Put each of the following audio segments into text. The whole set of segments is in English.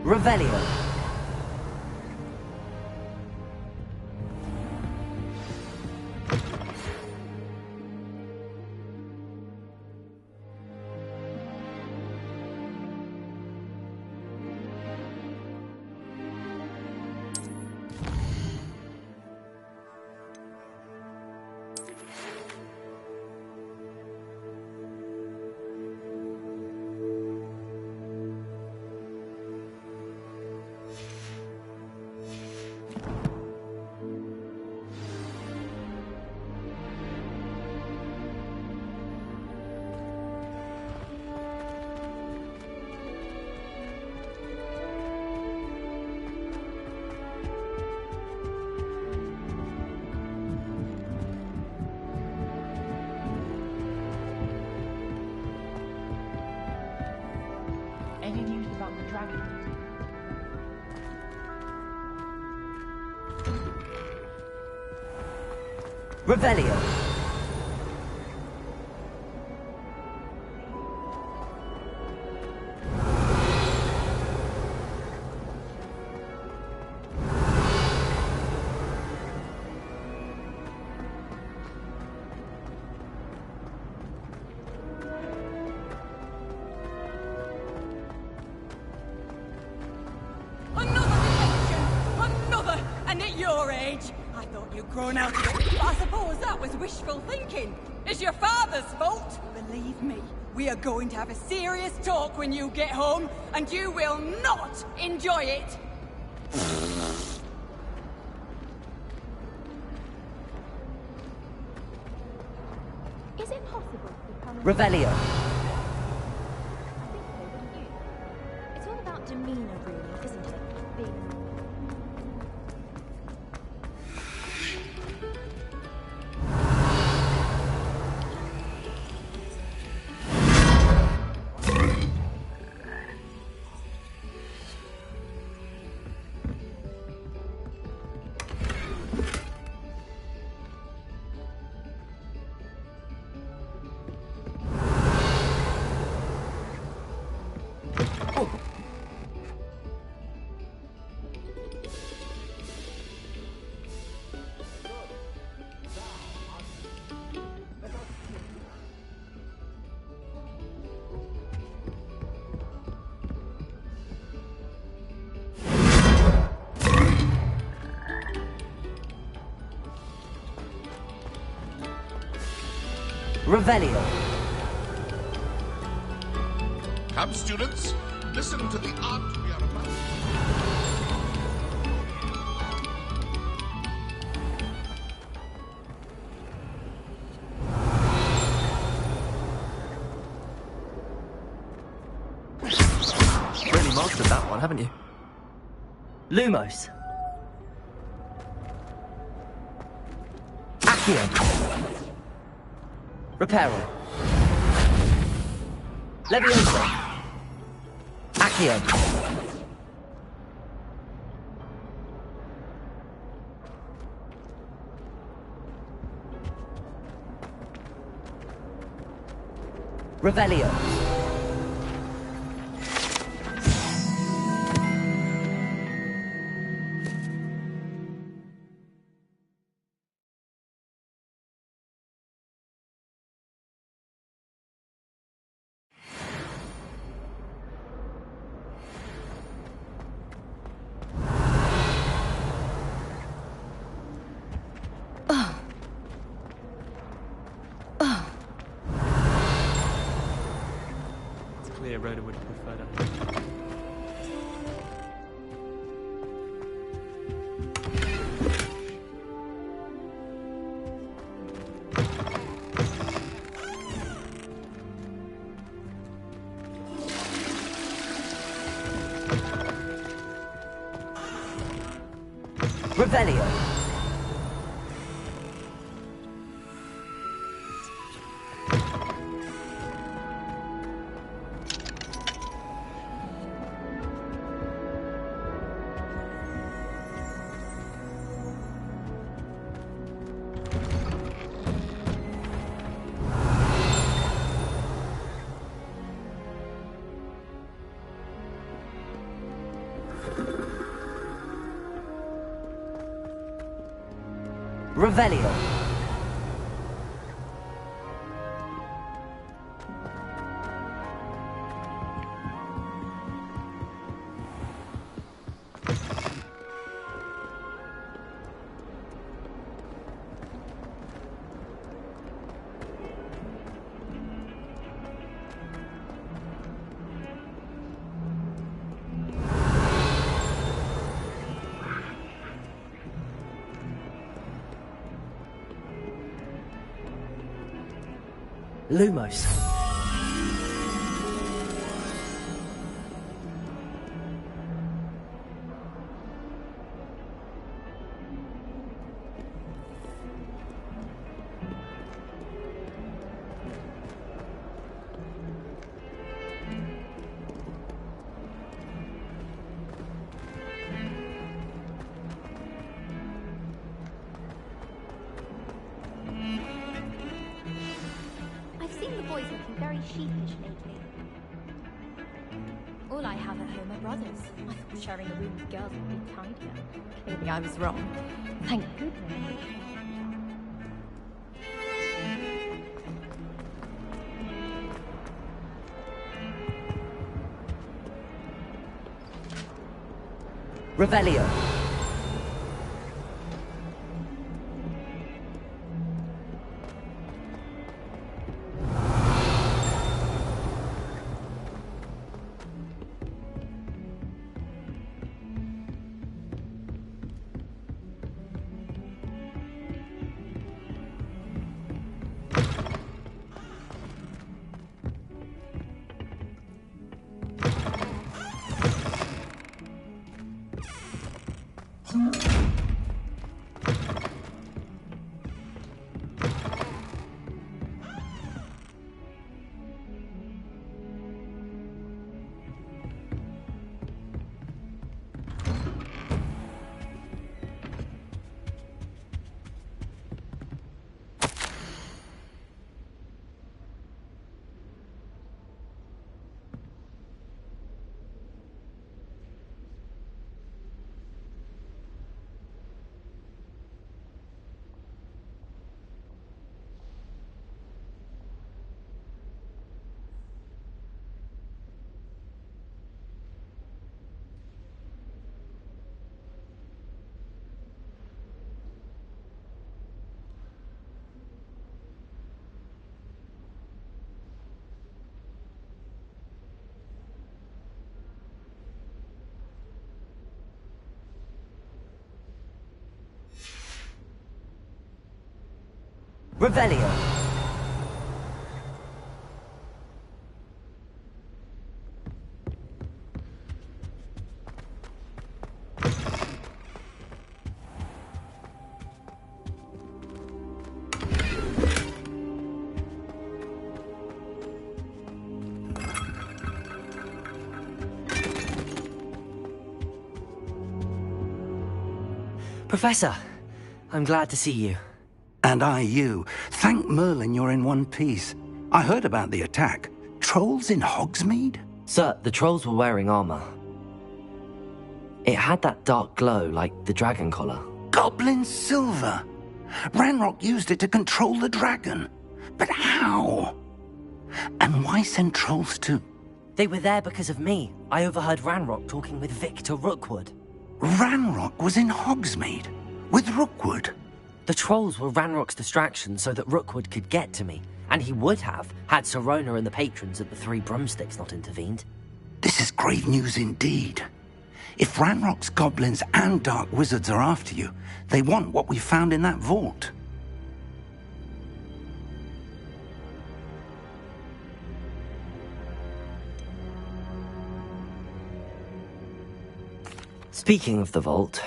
Revelio. Any news about the dragon? Revelio. Grown out of it. I suppose that was wishful thinking. It's your father's fault. Believe me, we are going to have a serious talk when you get home, and you will not enjoy it. Is it possible to become Revelio. I think so, wouldn't you? It's all about demeanor, really, isn't it? Being Revelio. Come, students, listen to the art we are about. Really mastered that one, haven't you? Lumos. Accio. Reparo. Leviosa. Accio. Revelio. Rhoda would prefer that. Revelio. Revelio. Lumos. Boys looking very sheepish lately. All I have at home are brothers. I thought sharing a room with girls would be tidier. Maybe I was wrong. Thank goodness. Revelio. Revelio. Professor, I'm glad to see you. And I you. Thank Merlin you're in one piece. I heard about the attack. Trolls in Hogsmeade? Sir, the trolls were wearing armor. It had that dark glow like the dragon collar. Goblin silver! Ranrock used it to control the dragon. But how? And why send trolls to... They were there because of me. I overheard Ranrock talking with Victor Rookwood. Ranrock was in Hogsmeade? With Rookwood? The trolls were Ranrock's distraction so that Rookwood could get to me. And he would have, had Sirona and the patrons at the Three Broomsticks not intervened. This is grave news indeed. If Ranrock's goblins and dark wizards are after you, they want what we found in that vault. Speaking of the vault,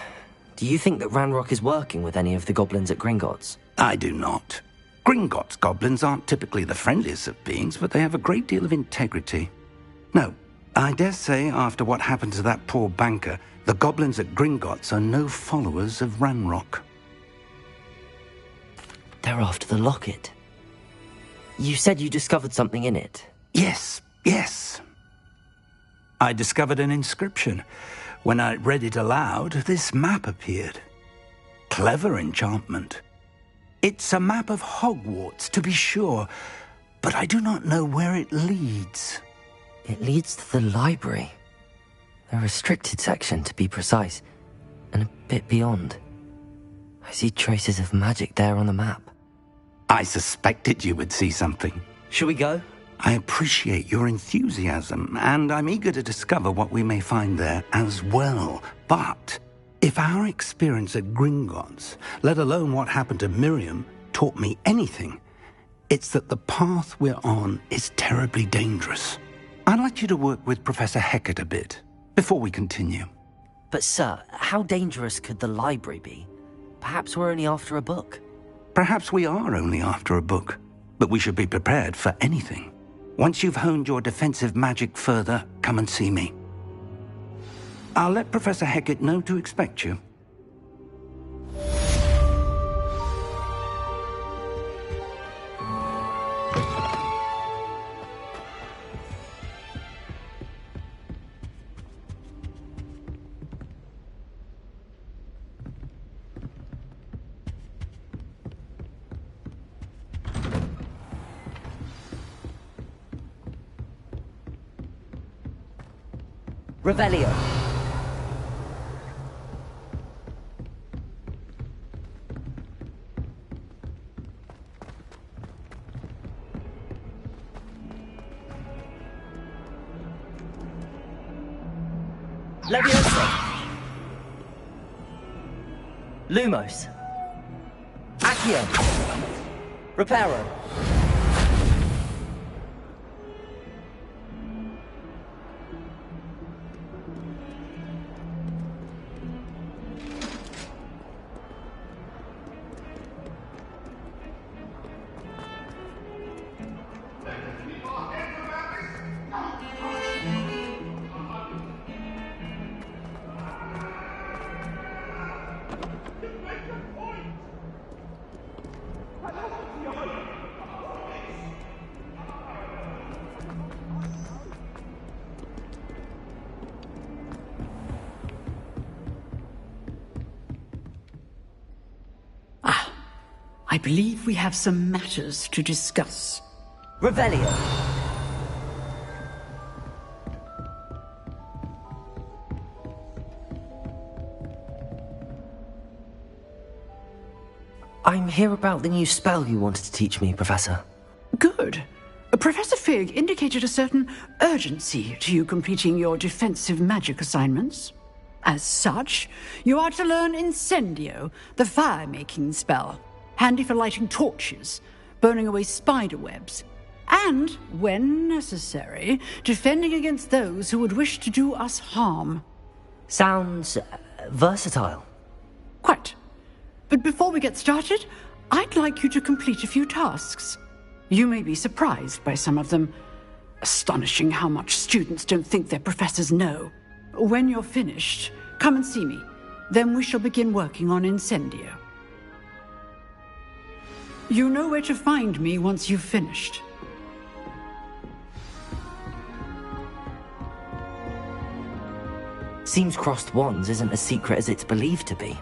do you think that Ranrock is working with any of the goblins at Gringotts? I do not. Gringotts goblins aren't typically the friendliest of beings, but they have a great deal of integrity. No, I dare say after what happened to that poor banker, the goblins at Gringotts are no followers of Ranrock. They're after the locket. You said you discovered something in it. Yes. I discovered an inscription. When I read it aloud, this map appeared. Clever enchantment. It's a map of Hogwarts, to be sure, but I do not know where it leads. It leads to the library. The restricted section, to be precise, and a bit beyond. I see traces of magic there on the map. I suspected you would see something. Shall we go? I appreciate your enthusiasm, and I'm eager to discover what we may find there as well. But if our experience at Gringotts, let alone what happened to Miriam, taught me anything, it's that the path we're on is terribly dangerous. I'd like you to work with Professor Hecat a bit before we continue. But sir, how dangerous could the library be? Perhaps we're only after a book. Perhaps we are only after a book, but we should be prepared for anything. Once you've honed your defensive magic further, come and see me. I'll let Professor Hecat know to expect you. Revelio. Leviosa. Lumos. Accio. Reparo. I believe we have some matters to discuss. Revelio. I'm here about the new spell you wanted to teach me, Professor. Good. Professor Fig indicated a certain urgency to you completing your defensive magic assignments. As such, you are to learn Incendio, the fire-making spell. Handy for lighting torches, burning away spider webs, and, when necessary, defending against those who would wish to do us harm. Sounds versatile. Quite. But before we get started, I'd like you to complete a few tasks. You may be surprised by some of them. Astonishing how much students don't think their professors know. When you're finished, come and see me. Then we shall begin working on Incendio. You know where to find me once you've finished. Seems crossed wands isn't as secret as it's believed to be.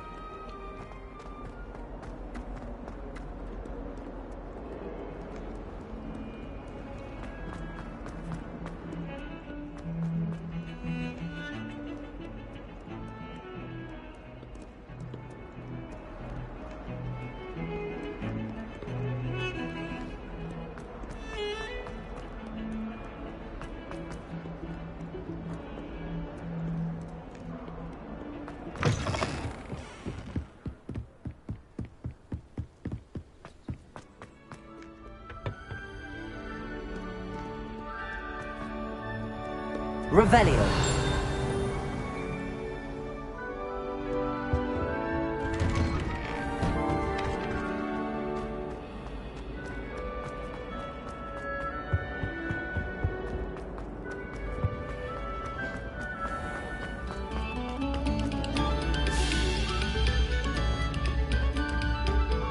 Revelio.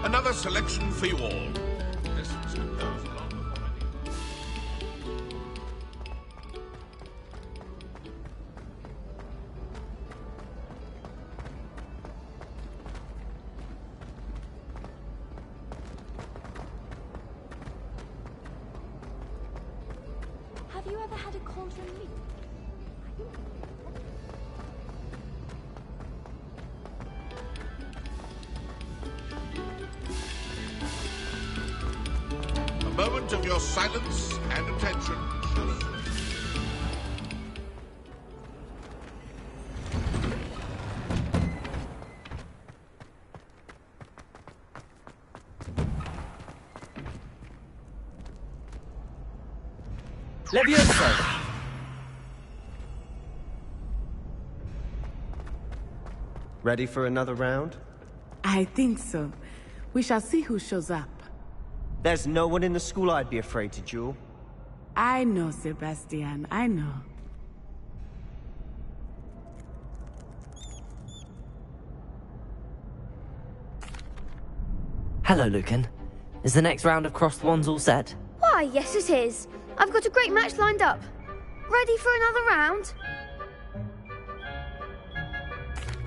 Another selection for you all. Lessons with those along the way. Have you ever had a cauldron meat? A moment of your silence and attention. Levioso! Ready for another round? I think so. We shall see who shows up. There's no one in the school I'd be afraid to duel. I know, Sebastian, I know. Hello, Lucan. Is the next round of Crossed Wands all set? Why, yes it is. I've got a great match lined up. Ready for another round?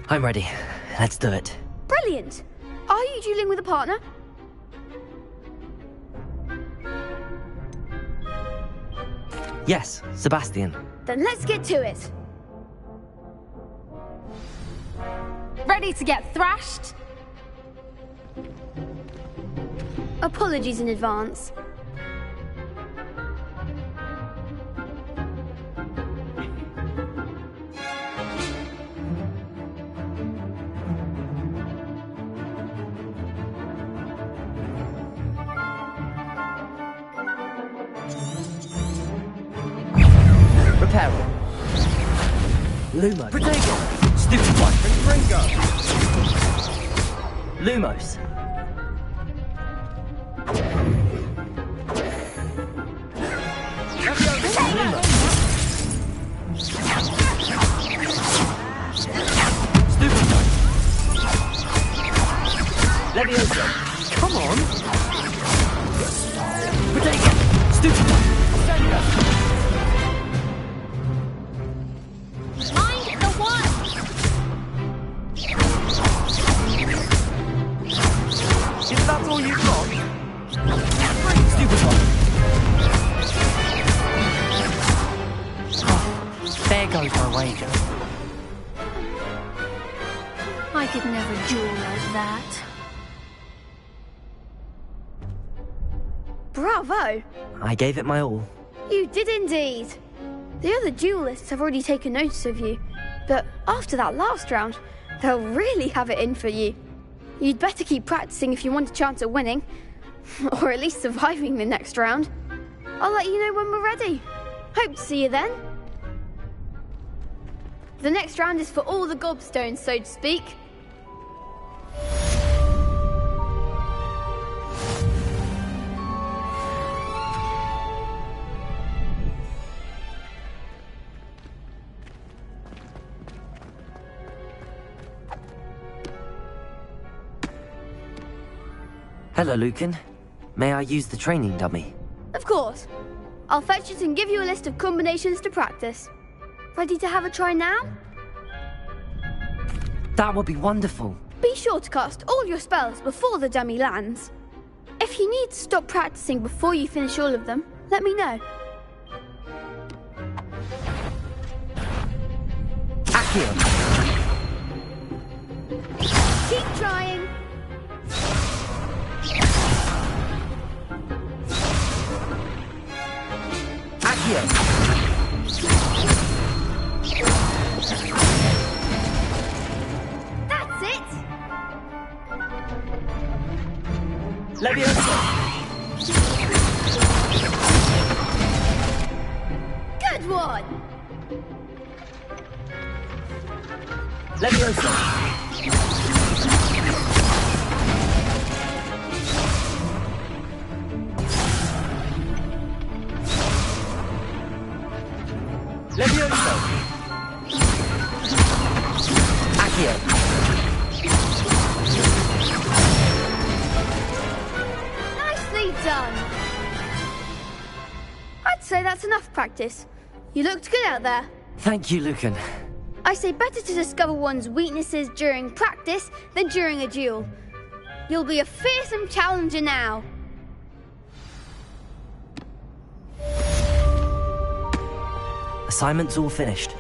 I'm ready. Let's do it. Brilliant. Are you dueling with a partner? Yes, Sebastian. Then let's get to it. Ready to get thrashed? Apologies in advance. Reparo. Lumo. Protego. Stupid one. Ringo! Lumos. Stupid one. Levioso. Come on. Protego. Stupid one. Mind the one! Is that all you've got? Stupid one. There goes my wager. I could never duel like that. Bravo! I gave it my all. You did indeed. The other duelists have already taken notice of you, but after that last round, they'll really have it in for you. You'd better keep practicing if you want a chance at winning, or at least surviving the next round. I'll let you know when we're ready. Hope to see you then. The next round is for all the gobstones, so to speak. Hello, Lucan. May I use the training dummy? Of course. I'll fetch it and give you a list of combinations to practice. Ready to have a try now? That would be wonderful. Be sure to cast all your spells before the dummy lands. If you need to stop practicing before you finish all of them, let me know. Accio. Keep trying. Accio. That's it. Levioso. Good one. Levioso. Levioso. Accio. Nicely done. I'd say that's enough practice. You looked good out there. Thank you, Lucan. I say better to discover one's weaknesses during practice than during a duel. You'll be a fearsome challenger now. Assignment's all finished.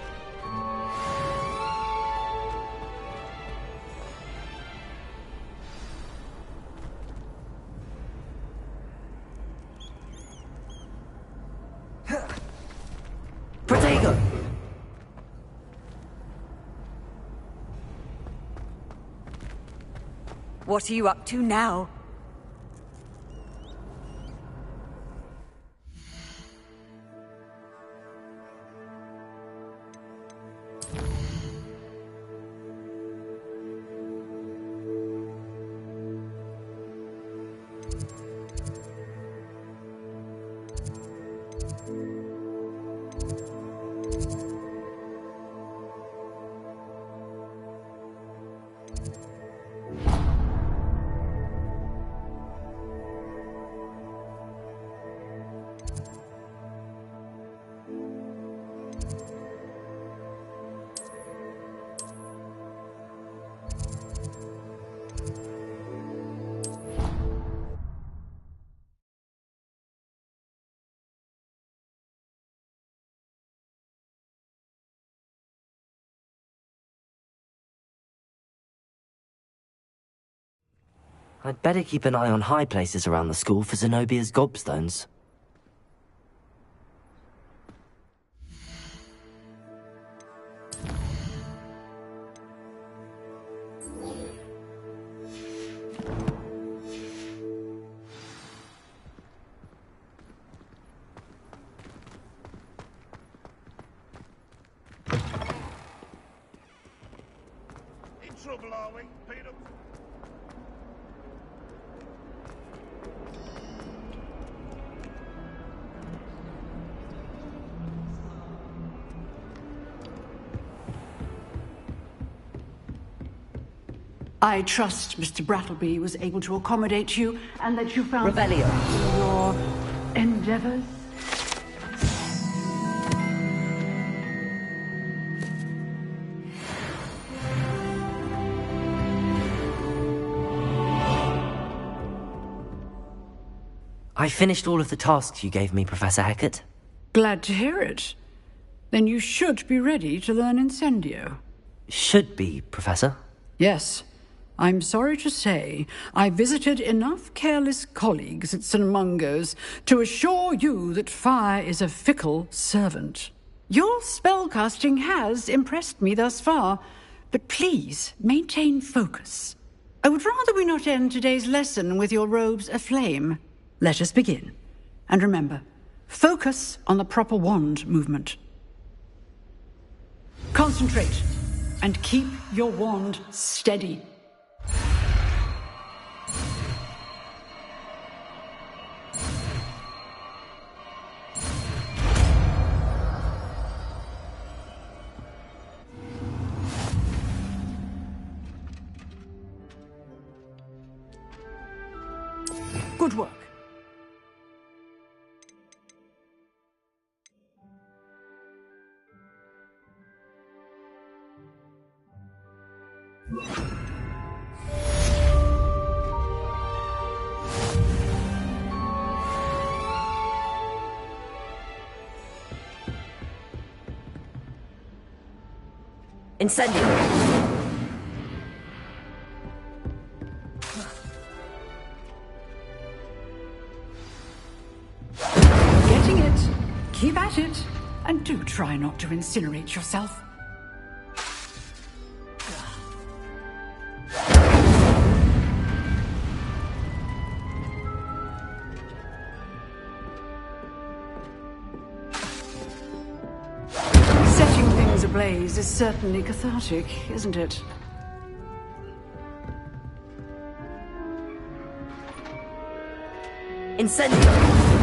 Protego! What are you up to now? I'd better keep an eye on high places around the school for Zenobia's gobstones. In trouble, are we, Peter? I trust Mr. Brattleby was able to accommodate you and that you found Revelio. your endeavors. I finished all of the tasks you gave me, Professor Hecat. Glad to hear it. Then you should be ready to learn Incendio. Should be, Professor. Yes. I'm sorry to say, I visited enough careless colleagues at St. Mungo's to assure you that fire is a fickle servant. Your spellcasting has impressed me thus far, but please maintain focus. I would rather we not end today's lesson with your robes aflame. Let us begin. And remember, focus on the proper wand movement. Concentrate, and keep your wand steady. Good work. Incendio! Getting it. Keep at it. And do try not to incinerate yourself. Setting things ablaze is certainly cathartic, isn't it? Incendio!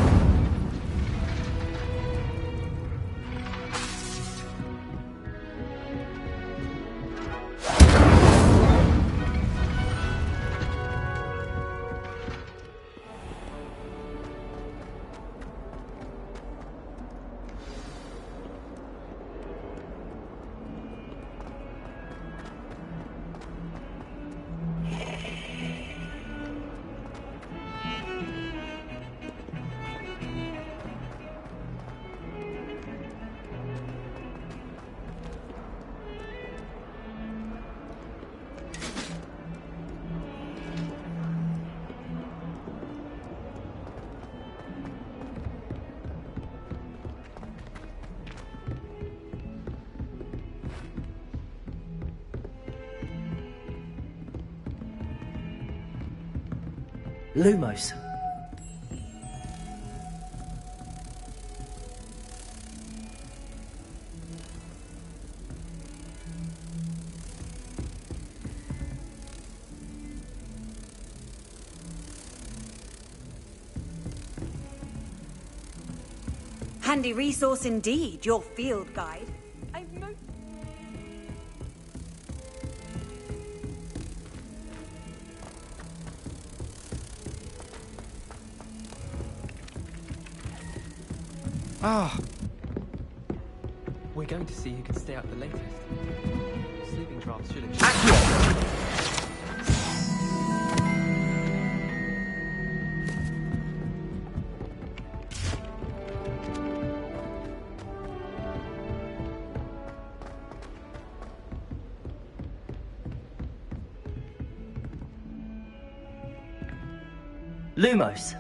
Lumos. Handy resource indeed, your field guide. Ah. We're going to see who can stay up the latest. Sleeping drafts should have... Lumos.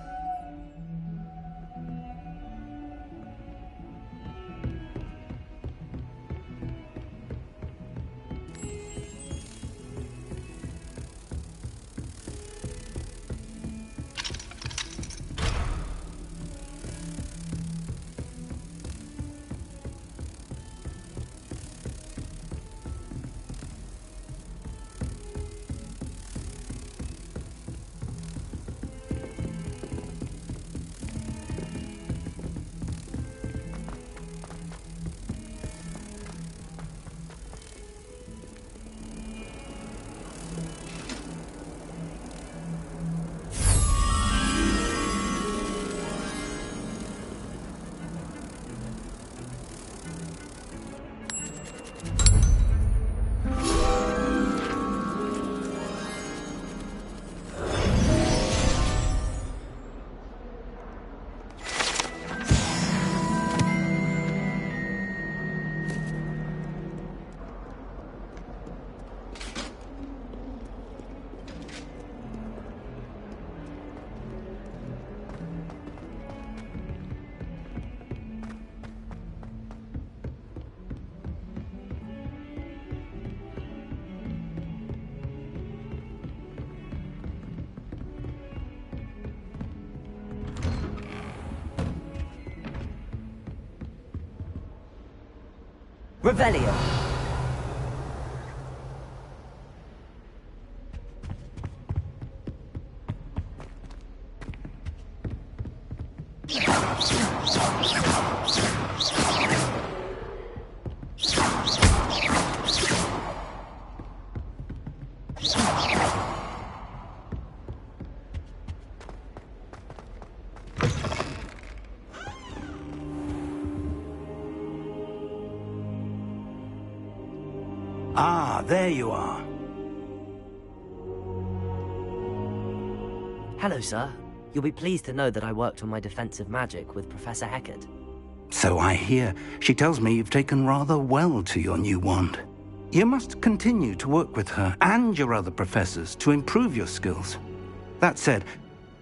Revelio. Ah, there you are. Hello, sir. You'll be pleased to know that I worked on my defensive magic with Professor Heckert. So I hear. She tells me you've taken rather well to your new wand. You must continue to work with her and your other professors to improve your skills. That said,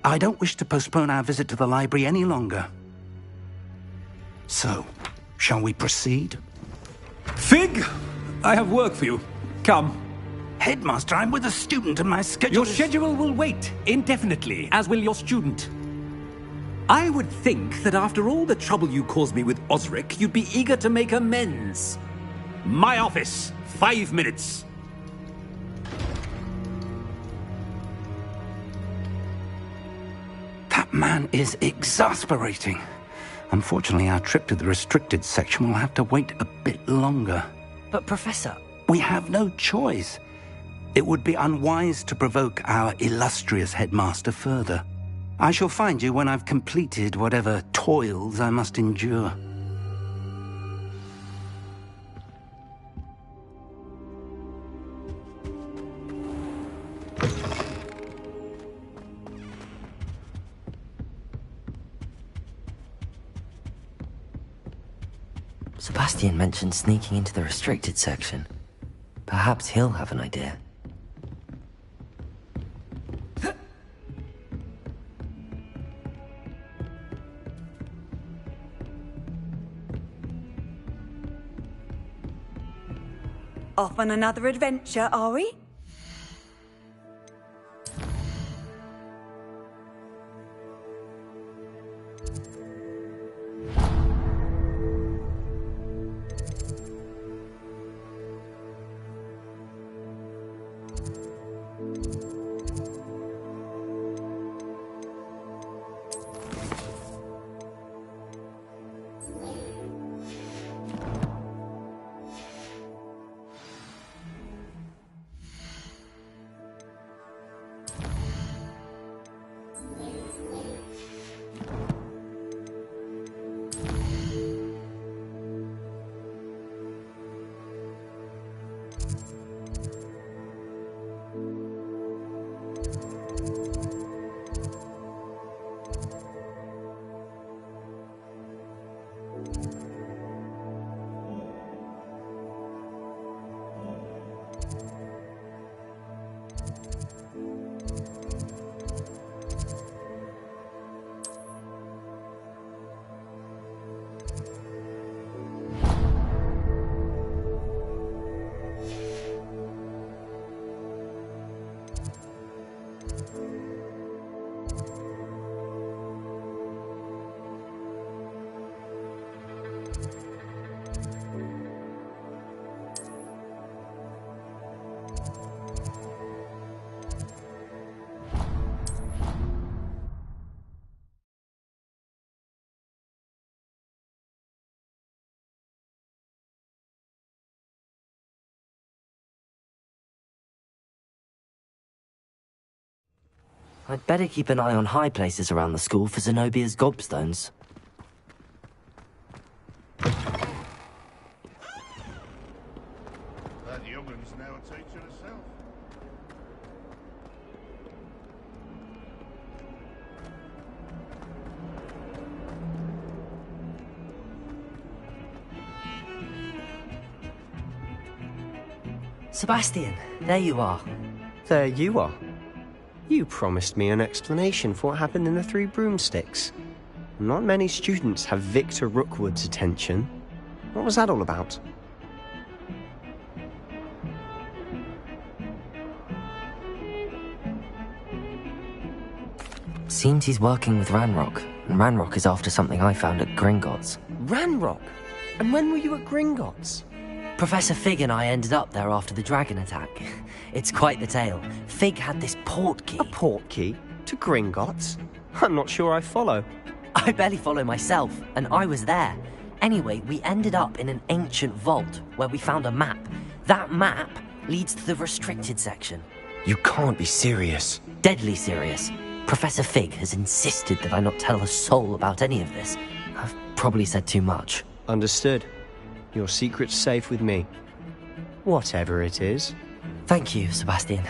I don't wish to postpone our visit to the library any longer. So, shall we proceed? Fig, I have work for you. Come. Headmaster, I'm with a student and my schedule Your schedule will wait indefinitely, as will your student. I would think that after all the trouble you caused me with Osric, you'd be eager to make amends. My office, 5 minutes. That man is exasperating. Unfortunately, our trip to the restricted section will have to wait a bit longer. But, Professor... We have no choice. It would be unwise to provoke our illustrious headmaster further. I shall find you when I've completed whatever toils I must endure. Sebastian mentioned sneaking into the restricted section. Perhaps he'll have an idea. Off on another adventure, are we? I'd better keep an eye on high places around the school for Zenobia's gobstones. That young'un's now a teacher herself. Sebastian, there you are. There you are. You promised me an explanation for what happened in the Three Broomsticks. Not many students have Victor Rookwood's attention. What was that all about? Seems he's working with Ranrock, and Ranrock is after something I found at Gringotts. Ranrock? And when were you at Gringotts? Professor Fig and I ended up there after the dragon attack. It's quite the tale. Fig had this port key. A port key? To Gringotts? I'm not sure I follow. I barely follow myself, and I was there. Anyway, we ended up in an ancient vault where we found a map. That map leads to the restricted section. You can't be serious. Deadly serious. Professor Fig has insisted that I not tell a soul about any of this. I've probably said too much. Understood. Your secret's safe with me. Whatever it is. Thank you, Sebastian.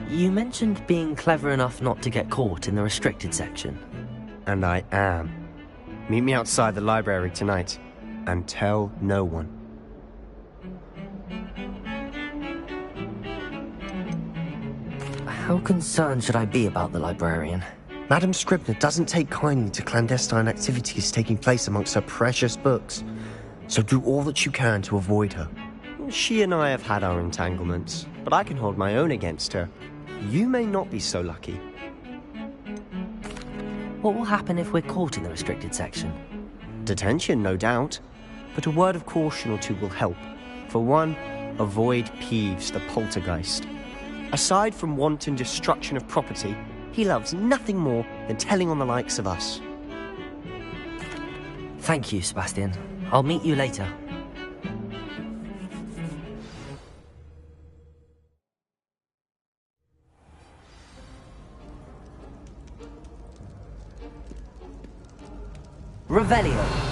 You mentioned being clever enough not to get caught in the restricted section. And I am. Meet me outside the library tonight, and tell no one. How concerned should I be about the librarian? Madam Scribner doesn't take kindly to clandestine activities taking place amongst her precious books. So do all that you can to avoid her. She and I have had our entanglements, but I can hold my own against her. You may not be so lucky. What will happen if we're caught in the restricted section? Detention, no doubt. But a word of caution or two will help. For one, avoid Peeves, the poltergeist. Aside from wanton destruction of property, he loves nothing more than telling on the likes of us. Thank you, Sebastian. I'll meet you later. Revelio.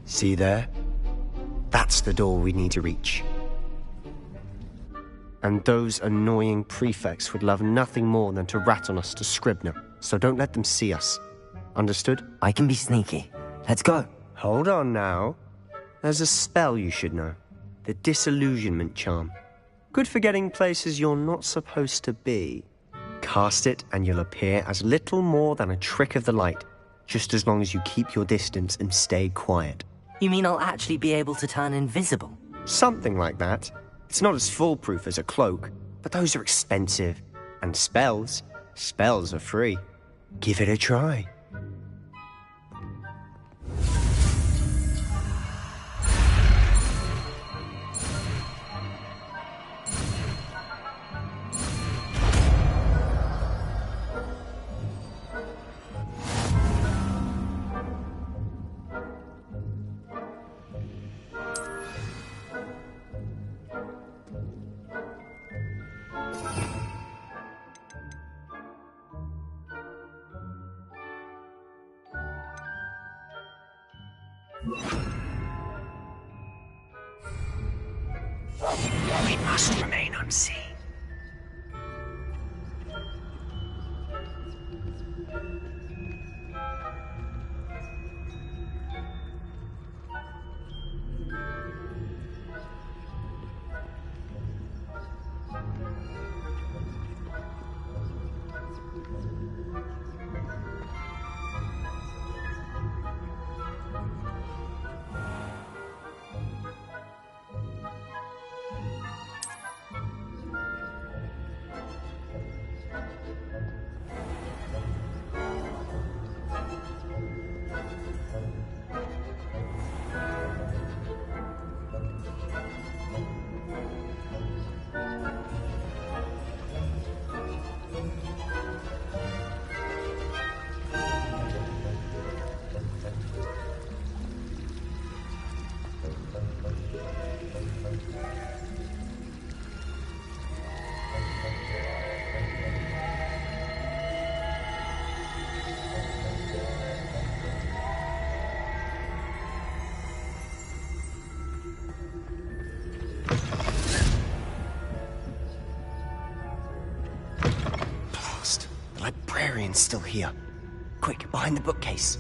See there? That's the door we need to reach. And those annoying prefects would love nothing more than to rat on us to Scribner, so don't let them see us. Understood? I can be sneaky. Let's go. Hold on now. There's a spell you should know. The Disillusionment Charm. Good for getting places you're not supposed to be. Cast it and you'll appear as little more than a trick of the light, just as long as you keep your distance and stay quiet. You mean I'll actually be able to turn invisible? Something like that. It's not as foolproof as a cloak, but those are expensive. And spells are free. Give it a try. We must remain unseen. Librarian's still here. Quick, behind the bookcase.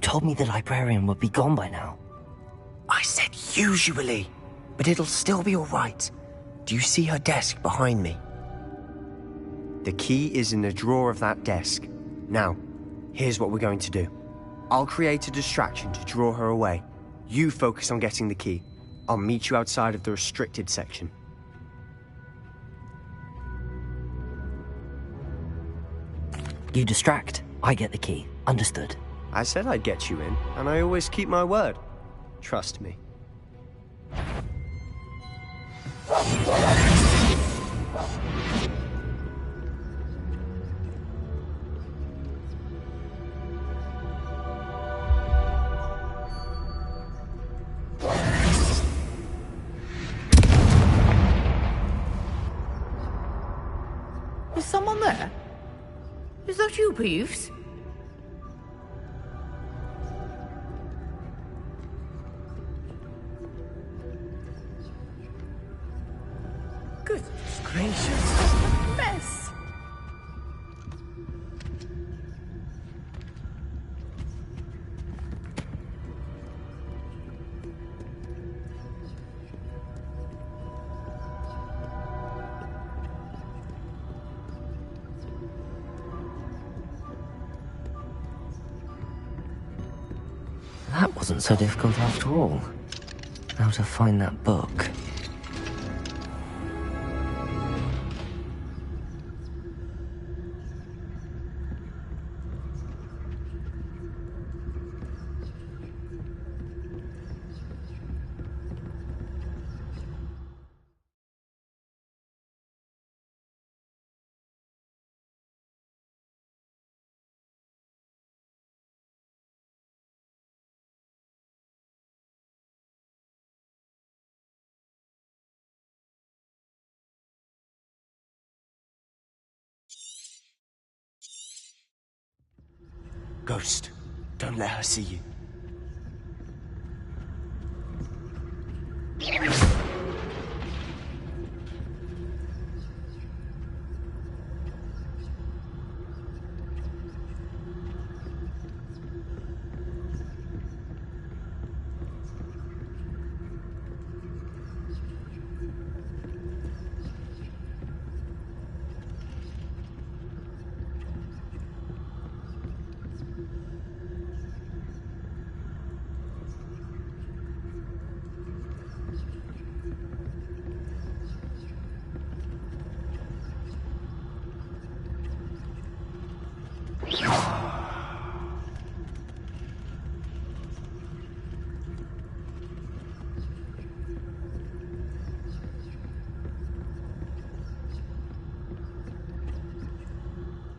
Told me the librarian would be gone by now. I said usually, but it'll still be all right. Do you see her desk behind me? The key is in the drawer of that desk. Now, here's what we're going to do. I'll create a distraction to draw her away. You focus on getting the key. I'll meet you outside of the restricted section. You distract, I get the key. Understood. I said I'd get you in, and I always keep my word. Trust me. Is someone there? Is that you, Peeves? Good. That wasn't so difficult after all. How to find that book. Ghost, don't let her see you.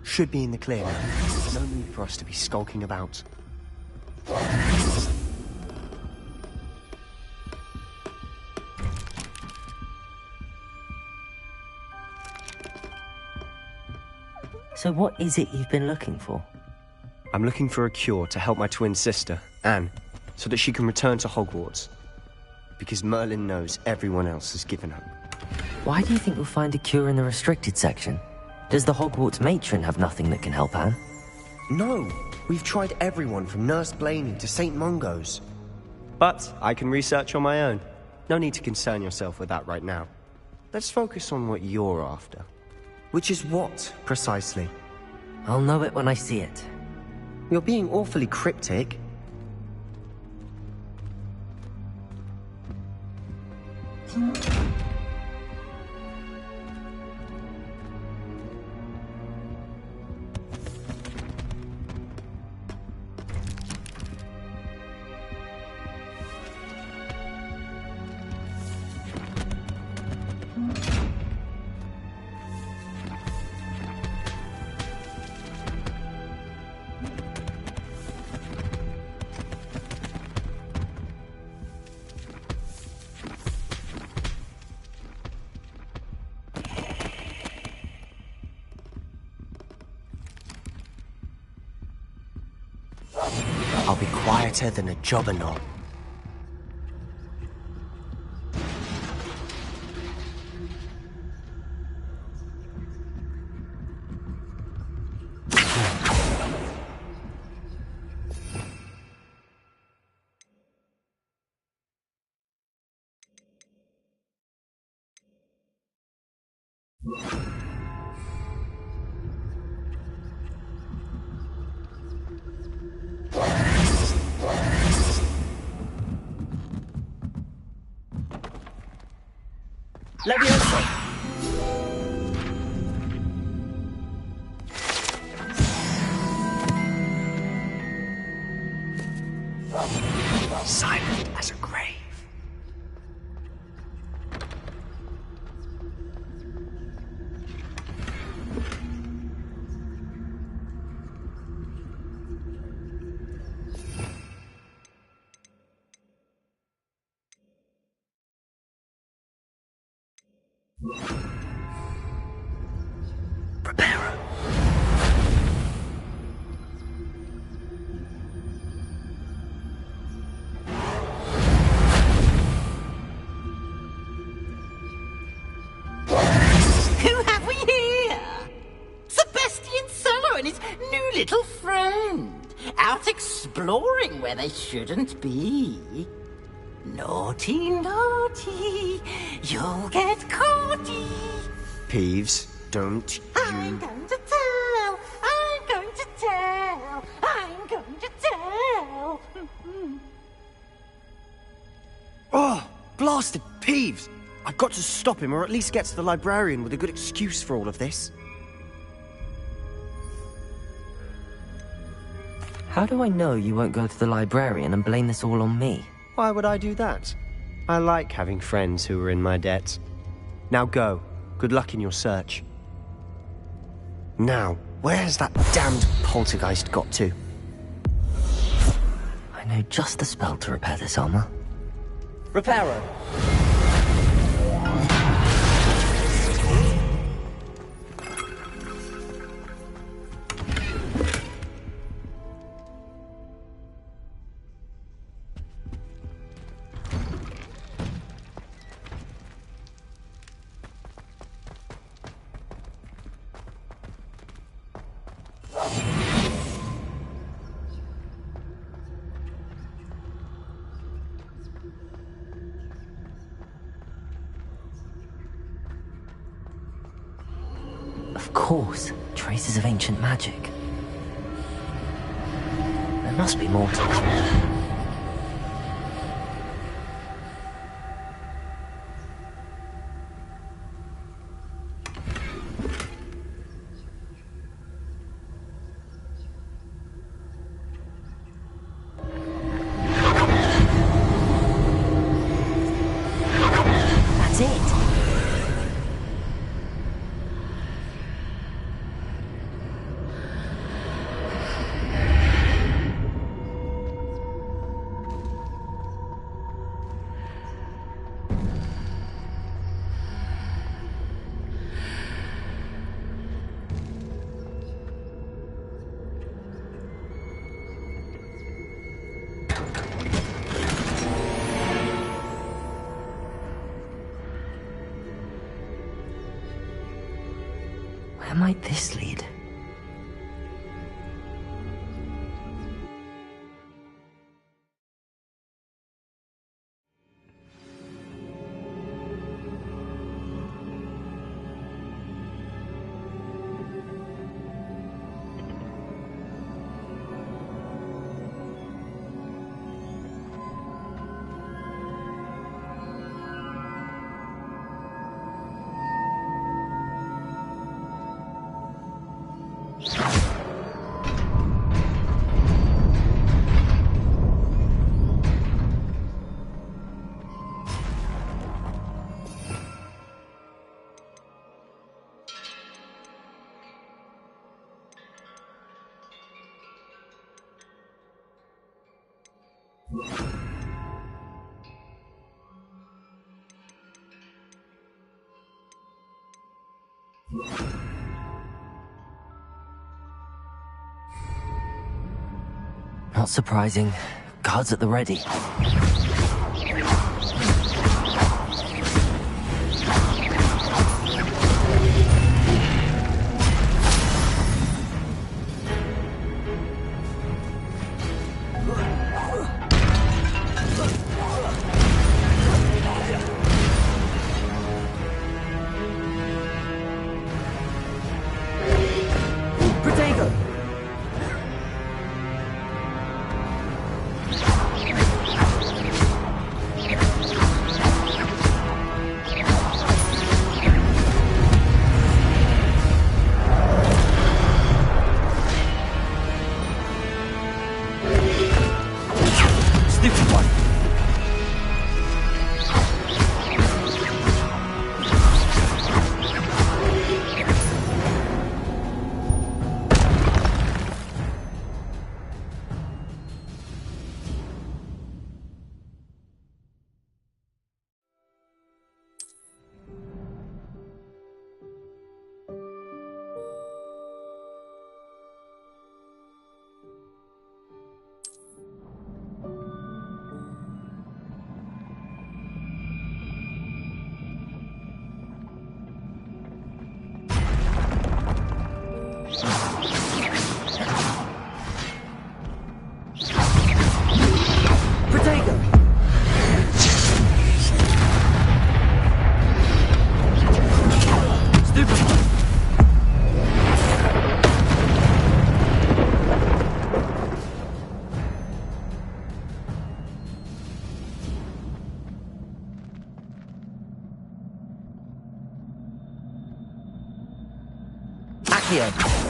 Should be in the clear now. No need for us to be skulking about. So what is it you've been looking for? I'm looking for a cure to help my twin sister, Anne, so that she can return to Hogwarts. Because Merlin knows everyone else has given up. Why do you think we'll find a cure in the restricted section? Does the Hogwarts matron have nothing that can help Anne? No, we've tried everyone from Nurse Blaney to St. Mungo's. But I can research on my own. No need to concern yourself with that right now. Let's focus on what you're after. Which is what, precisely? I'll know it when I see it. You're being awfully cryptic. I'll be quieter than a jobberknoll. Leviosa! Silent as a grave. Prepare. Who have we here? Sebastian Solo and his new little friend. Out exploring where they shouldn't be. Naughty, naughty. You'll get caughty. Peeves, don't you... I'm going to tell. I'm going to tell. I'm going to tell. bastard Peeves! I've got to stop him, or at least get to the librarian with a good excuse for all of this. How do I know you won't go to the librarian and blame this all on me? Why would I do that? I like having friends who are in my debt. Now go. Good luck in your search. Now, where's that damned poltergeist got to? I know just the spell to repair this armor. Reparo. Of course, traces of ancient magic. There must be more to this. That's it. Where might this lead? Not surprising. Guards at the ready. Accio!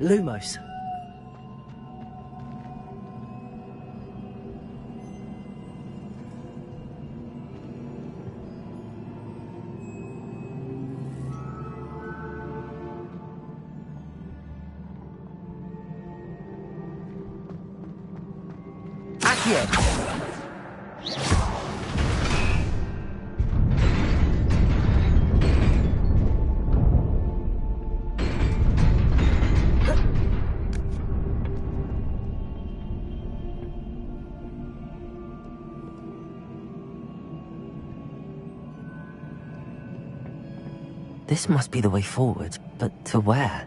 Lumos. Accio! This must be the way forward, but to where?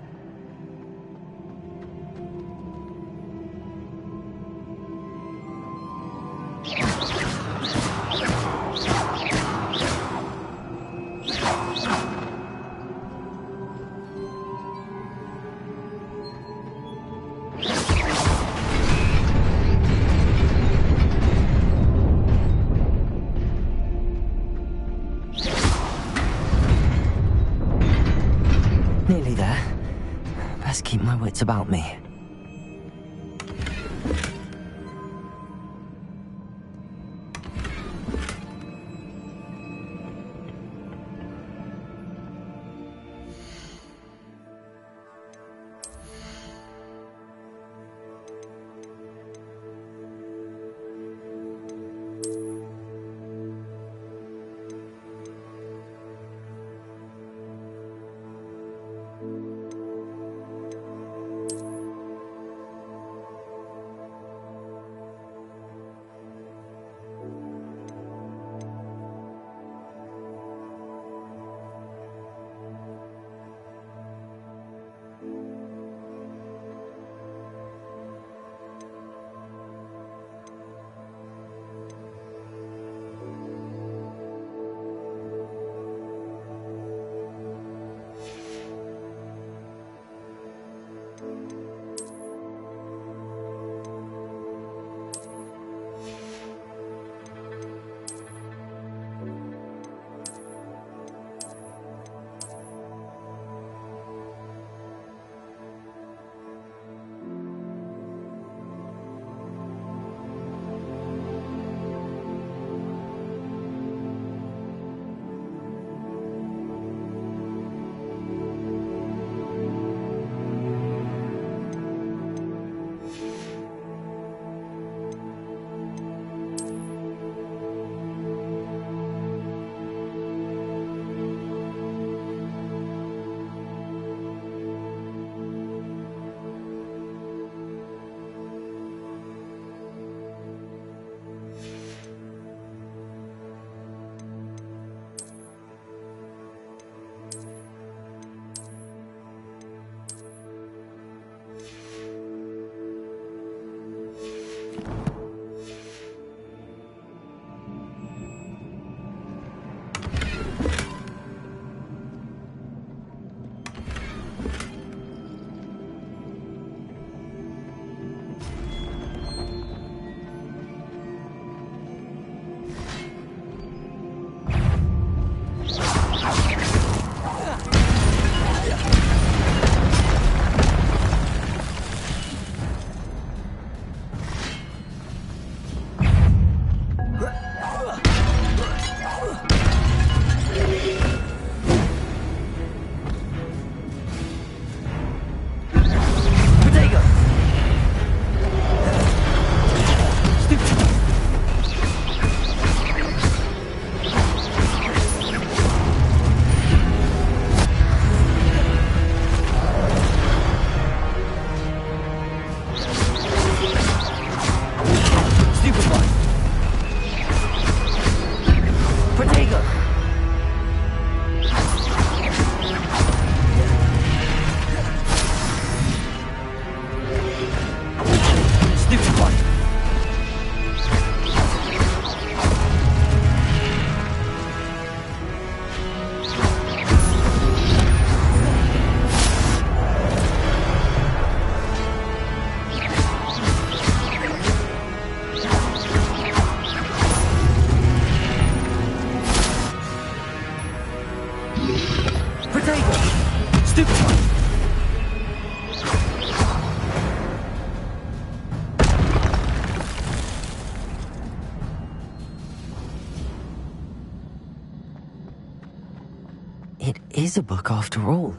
Nearly there. Best keep my wits about me. It is a book after all.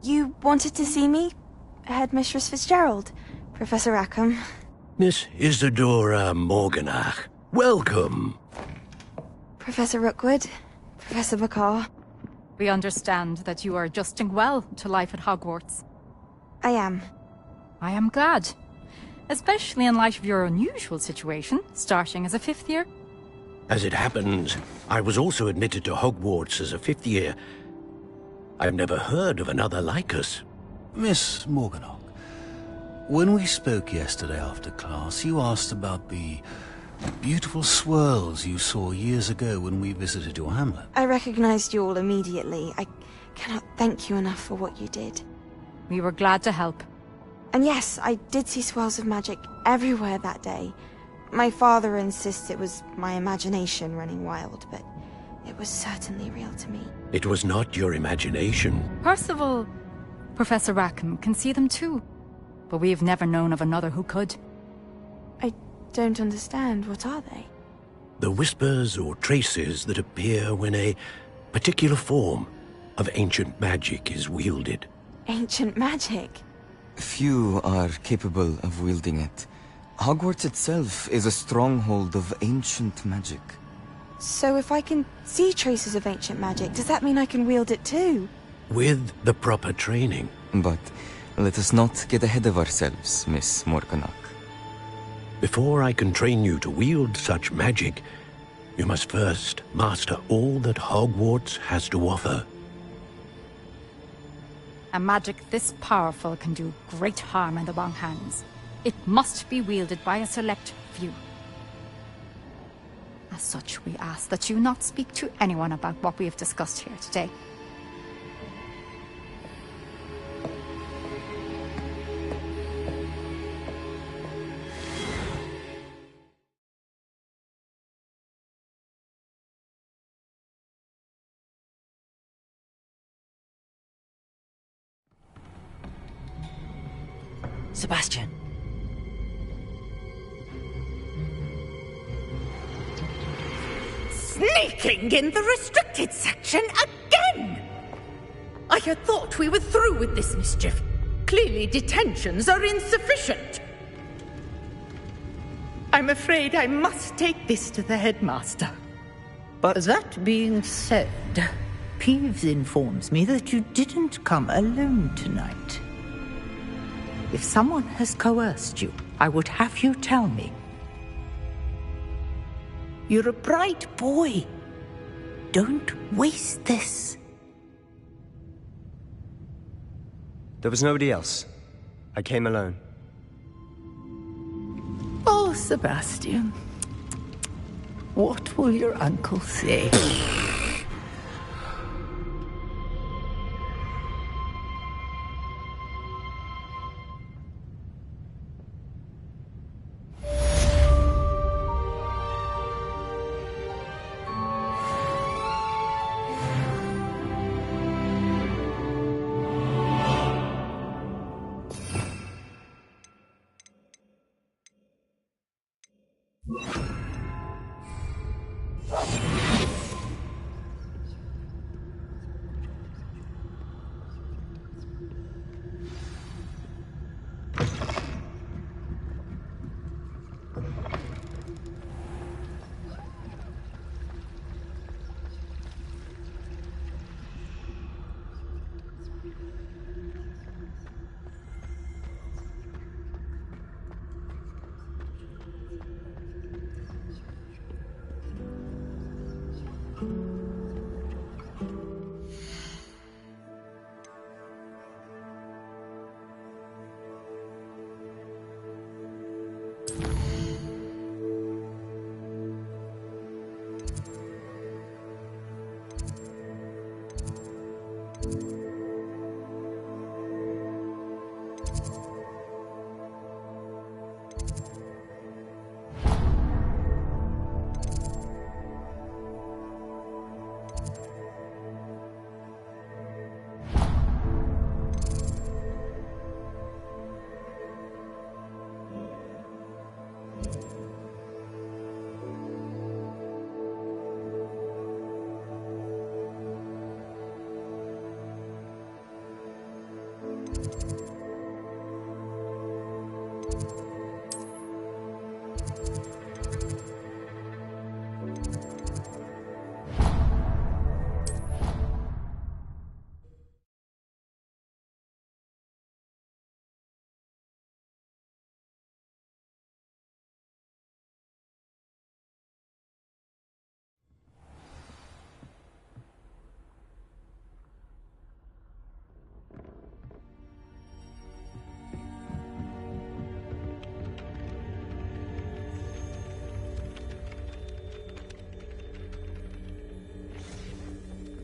You wanted to see me? Headmistress Fitzgerald? Professor Rackham? Miss Isadora Morganach, welcome. Professor Rookwood? Professor Bakar? We understand that you are adjusting well to life at Hogwarts. I am. I am glad. Especially in light of your unusual situation, starting as a 5th year. As it happens, I was also admitted to Hogwarts as a 5th year. I've never heard of another like us. Miss Morganach, when we spoke yesterday after class, you asked about the beautiful swirls you saw years ago when we visited your hamlet. I recognized you all immediately. I cannot thank you enough for what you did. We were glad to help. And yes, I did see swirls of magic everywhere that day. My father insists it was my imagination running wild, but it was certainly real to me. It was not your imagination. Percival, Professor Rackham can see them too. But we have never known of another who could. I don't understand. What are they? The whispers or traces that appear when a particular form of ancient magic is wielded. Ancient magic? Few are capable of wielding it. Hogwarts itself is a stronghold of ancient magic. So if I can see traces of ancient magic, does that mean I can wield it too? With the proper training. But let us not get ahead of ourselves, Miss Morganach. Before I can train you to wield such magic, you must first master all that Hogwarts has to offer. A magic this powerful can do great harm in the wrong hands. It must be wielded by a select few. As such, we ask that you not speak to anyone about what we have discussed here today. Sebastian. Sneaking in the restricted section again! I had thought we were through with this mischief. Clearly detentions are insufficient. I'm afraid I must take this to the headmaster. But that being said, Peeves informs me that you didn't come alone tonight. If someone has coerced you, I would have you tell me. You're a bright boy. Don't waste this. There was nobody else. I came alone. Oh, Sebastian. What will your uncle say?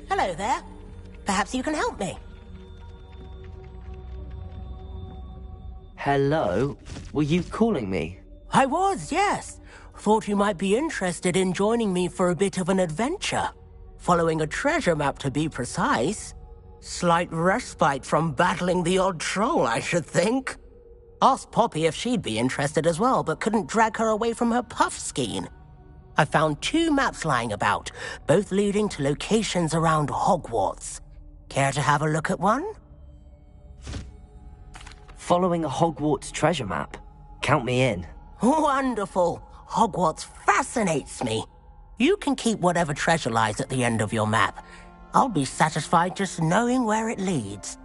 Hello there. Perhaps you can help me. Hello? Were you calling me? I was, yes. Thought you might be interested in joining me for a bit of an adventure. Following a treasure map, to be precise. Slight respite from battling the odd troll, I should think. Asked Poppy if she'd be interested as well, but couldn't drag her away from her puff skein. I found 2 maps lying about, both leading to locations around Hogwarts. Care to have a look at one? Following a Hogwarts treasure map? Count me in. Wonderful. Hogwarts fascinates me. You can keep whatever treasure lies at the end of your map. I'll be satisfied just knowing where it leads.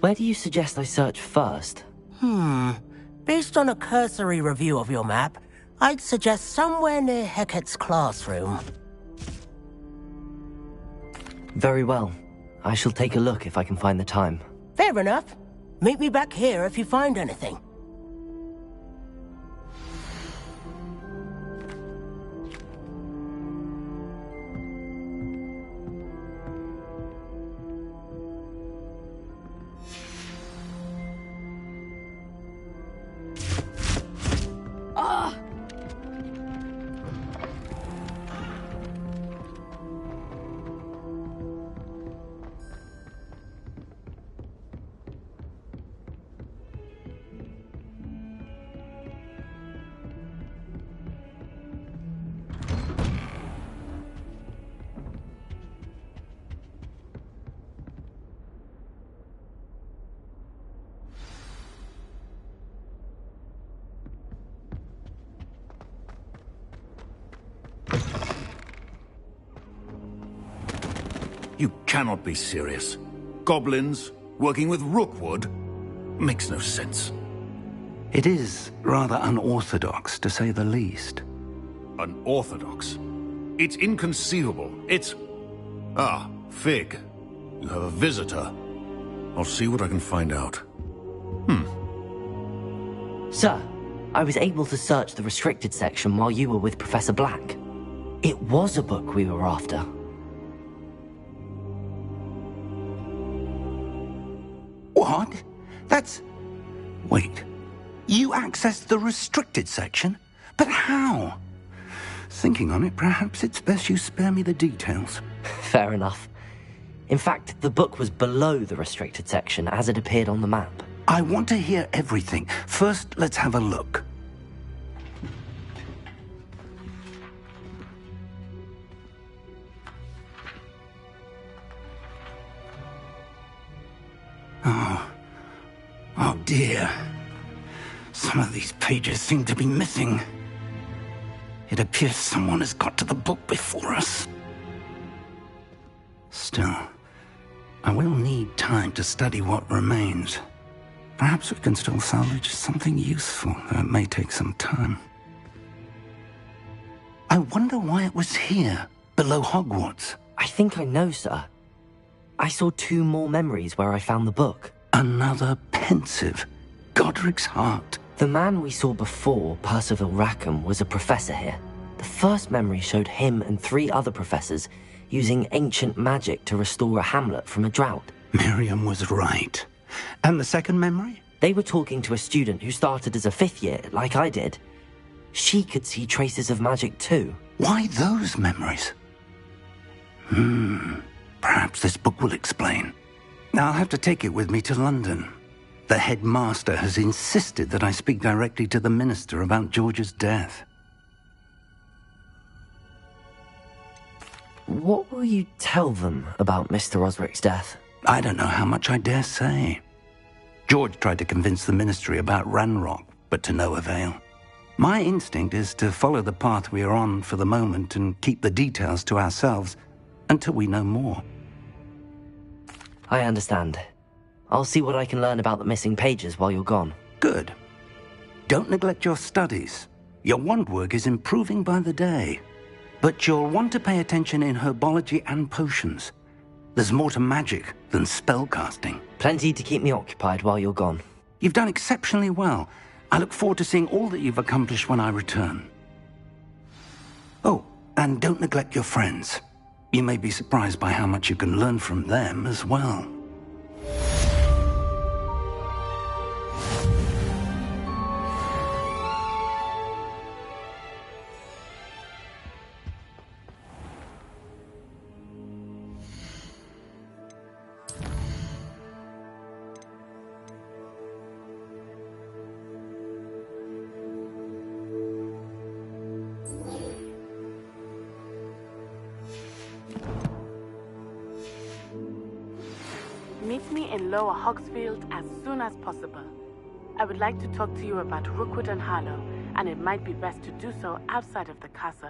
Where do you suggest I search first? Based on a cursory review of your map, I'd suggest somewhere near Hecat's classroom. Very well. I shall take a look if I can find the time. Fair enough. Meet me back here if you find anything. You cannot be serious. Goblins working with Rookwood? Makes no sense. It is rather unorthodox, to say the least. Unorthodox? It's inconceivable. It's... Ah, Fig. You have a visitor. I'll see what I can find out. Sir, I was able to search the restricted section while you were with Professor Black. It was a book we were after. What? That's... Wait. You accessed the restricted section? But how? Thinking on it, perhaps it's best you spare me the details. Fair enough. In fact, the book was below the restricted section as it appeared on the map. I want to hear everything. First, let's have a look. Oh dear. Some of these pages seem to be missing. It appears someone has got to the book before us. Still, I will need time to study what remains. Perhaps we can still salvage something useful, though it may take some time. I wonder why it was here, below Hogwarts. I think I know, sir. I saw 2 more memories where I found the book. Another pensive. Godric's heart. The man we saw before, Percival Rackham, was a professor here. The first memory showed him and 3 other professors using ancient magic to restore a hamlet from a drought. Miriam was right. And the second memory? They were talking to a student who started as a 5th year, like I did. She could see traces of magic too. Why those memories? Perhaps this book will explain. Now I'll have to take it with me to London. The headmaster has insisted that I speak directly to the minister about George's death. What will you tell them about Mr. Osric's death? I don't know how much I dare say. George tried to convince the ministry about Ranrock, but to no avail. My instinct is to follow the path we are on for the moment and keep the details to ourselves until we know more. I understand. I'll see what I can learn about the missing pages while you're gone. Good. Don't neglect your studies. Your wand work is improving by the day. But you'll want to pay attention in herbology and potions. There's more to magic than spellcasting. Plenty to keep me occupied while you're gone. You've done exceptionally well. I look forward to seeing all that you've accomplished when I return. Oh, and don't neglect your friends. You may be surprised by how much you can learn from them as well. Meet me in Lower Hogsfield as soon as possible. I would like to talk to you about Rookwood and Harlow, and it might be best to do so outside of the castle.